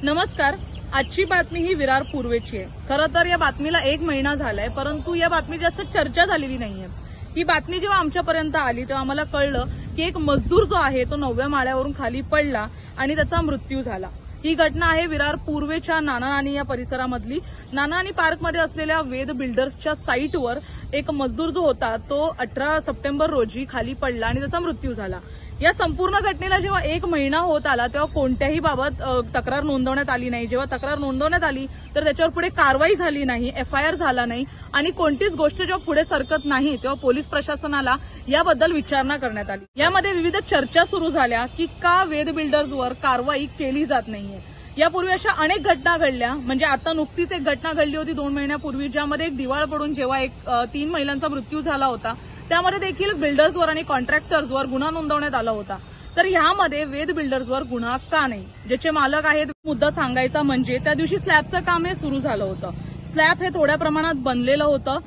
नमस्कार. आजची बातमी ही विरार पूर्वेची आहे. खरं तर या बातमीला 1 महिना झालाय, परंतु या बातमी जास्त चर्चा झालेली नाहीये. ही बातमी जेव्हा आमच्यापर्यंत आली तेव्हा आम्हाला कळलं की एक मजदूर जो आहे तो 9व्या माळ्यावरून खाली पडला आणि त्याचा मृत्यू झाला. ही घटना आहे विरार पूर्वेच्या नाना नानी या परिसरामधली. नाना नानी पार्कमध्ये असलेल्या वेद बिल्डर्सच्या साईटवर एक मजदूर जो होता तो 18 सप्टेंबर रोजी खाली पडला आणि त्याचा मृत्यू झाला. या संपूर्ण घटनेला जेव्हा 1 महिना होत आला तेव्हा कोणत्याही बाबत तक्रार नोंदवण्यात आली नाही. जेव्हा तक्रार नोंदवण्यात आली तर त्याच्यावर पुढे कारवाई झाली नाही, FIR झाला नाही आणि कोणतीच गोष्ट जेव्हा पुढे सरकत नाही तेव्हा पोलीस प्रशासनाला याबद्दल विचारणा करण्यात आली. यामध्ये विविध चर्चा सुरू झाल्या की का वेद बिल्डर्सवर कारवाई केली जात नाहीये. यापूर्वी अशा अनेक घटना घडल्या, म्हणजे आता नुकतीच एक घटना घडली होती 2 महिन्यापूर्वी, ज्यामध्ये एक दिवाळ पडून जेव्हा 3 महिलांचा मृत्यू झाला होता त्यामध्ये देखील बिल्डर्सवर आणि कॉन्ट्रॅक्टर्सवर गुन्हा नोंदवण्यात आला होता. तर यामध्ये वेद बिल्डर्सवर गुन्हा का नाही, ज्याचे मालक आहेत. मुद्दा सांगायचा म्हणजे त्या दिवशी स्लॅबचं काम हे सुरू झालं होतं. स्लॅब हे थोड्या प्रमाणात बनलेलं होतं.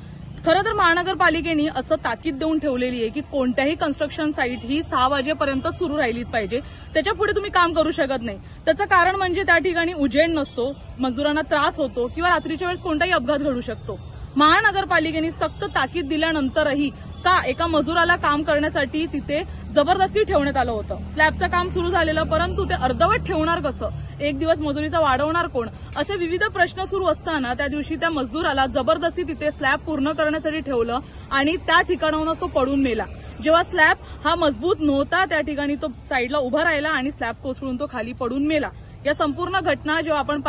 खरं तर महानगरपालिकेने असं ताकीद देऊन ठेवलेली आहे की कोणत्याही कन्स्ट्रक्शन साईट ही 6 वाजेपर्यंत सुरू राहिलीच पाहिजे, त्याच्या पुढे तुम्ही काम करू शकत नाही. त्याचं कारण म्हणजे त्या ठिकाणी उजेड नसतो, मजुरांना त्रास होतो किंवा रात्रीच्या वेळेस कोणताही अपघात घडू शकतो. महानगरपालिकेने सक्त ताकीद दिल्यानंतरही का एका मजुराला काम करण्यासाठी तिथे जबरदस्ती ठेवण्यात आलं होतं. स्लॅबचं काम सुरू झालेलं, परंतु ते अर्धवट ठेवणार कसं, 1 दिवस मजुरीचा वाढवणार कोण, असे विविध प्रश्न सुरू असताना त्या दिवशी त्या मजदूराला जबरदस्ती तिथे स्लॅब पूर्ण करण्यासाठी ठेवलं आणि त्या ठिकाणाहूनच तो पडून मेला. जेव्हा स्लॅब हा मजबूत नव्हता त्या ठिकाणी तो साईडला उभा राहिला आणि स्लॅब कोसळून तो खाली पडून मेला. या संपूर्ण घटना जेव्हा आपण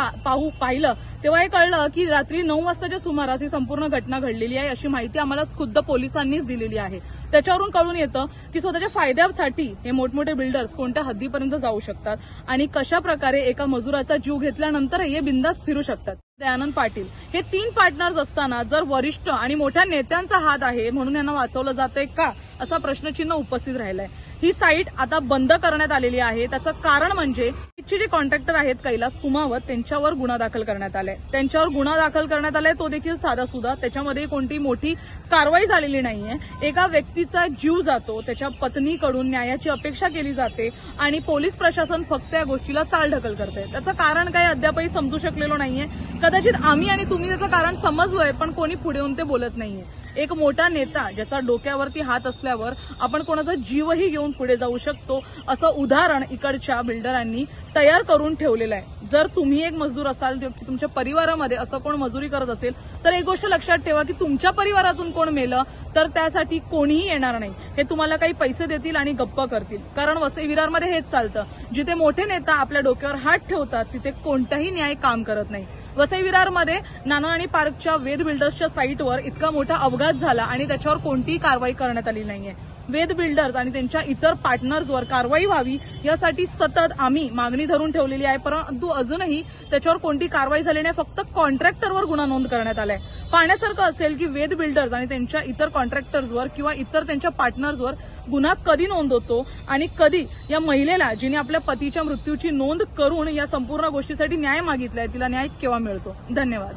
पाहिलं तेव्हा हे कळलं की रात्री 9 वाजताच्या सुमारास ही संपूर्ण घटना घडलेली आहे, अशी माहिती आम्हाला खुद्द पोलिसांनीच दिलेली आहे. त्याच्यावरून कळून येतं की स्वतःच्या फायद्यासाठी हे मोठमोठे बिल्डर्स कोणत्या हद्दीपर्यंत जाऊ शकतात आणि कशा प्रकारे एका मजुराचा जीव घेतल्यानंतर हे बिंदास फिरू शकतात. दयानंद पाटील हे 3 पार्टनर्स असताना जर वरिष्ठ आणि मोठ्या नेत्यांचा हात आहे म्हणून यांना वाचवलं जातंय का, असा प्रश्नचिन्ह उपस्थित राहिलाय. ही साईट आता बंद करण्यात आलेली आहे. त्याचं कारण म्हणजे जे कॉन्ट्रॅक्टर आहेत कैलास कुमावत, त्यांच्यावर गुन्हा दाखल करण्यात आलाय. त्यांच्यावर गुन्हा दाखल करण्यात आलाय, तो देखील साधासुधा, त्याच्यामध्ये कोणती मोठी कारवाई झालेली नाहीये. एका व्यक्तीचा जीव जातो, त्याच्या पत्नीकडून न्यायाची अपेक्षा केली जाते आणि पोलीस प्रशासन फक्त या गोष्टीला चालढकल करते. त्याचं कारण काही अद्यापही समजू शकलेलं नाहीये. कदाचित आम्ही आणि तुम्ही त्याचं कारण समजलोय, पण कोणी पुढे येऊन ते बोलत नाहीये. एक मोठा नेता ज्याचा डोक्यावरती हात असल्यावर आपण कोणाचा जीवही घेऊन पुढे जाऊ शकतो, असं उदाहरण इकडच्या बिल्डरांनी तयार करून ठेवलेलं आहे. जर तुम्ही एक मजदूर असाल की तुमच्या परिवारामध्ये असं कोण मजुरी करत असेल तर एक गोष्ट लक्षात ठेवा की तुमच्या परिवारातून कोण मेलं तर त्यासाठी कोणीही येणार नाही. हे तुम्हाला काही पैसे देतील आणि गप्प करतील. कारण वसई विरारमध्ये हेच चालतं. जिथे मोठे नेता आपल्या डोक्यावर हात ठेवतात तिथे कोणताही न्याय काम करत नाही. वसई विरारमध्ये नाना नानी पार्कच्या वेद बिल्डर्सच्या साईटवर इतका मोठा अपघात झाला आणि त्याच्यावर कोणतीही कारवाई करण्यात आली नाहीये. वेद बिल्डर्स आणि त्यांच्या इतर पार्टनर्सवर कारवाई व्हावी यासाठी सतत आम्ही मागणी धरून ठेवलेली आहे, परंतु अजूनही त्याच्यावर कोणती कारवाई झाली नाही. फक्त कॉन्ट्रॅक्टरवर गुन्हा नोंद करण्यात आलाय. पाहण्यासारखं असेल की वेद बिल्डर्स आणि त्यांच्या इतर कॉन्ट्रॅक्टर्सवर किंवा इतर त्यांच्या पार्टनर्सवर गुन्हा कधी नोंद होतो आणि कधी या महिलेला जिने आपल्या पतीच्या मृत्यूची नोंद करून या संपूर्ण गोष्टीसाठी न्याय मागितलाय तिला न्याय केव्हा मिळतो. धन्यवाद.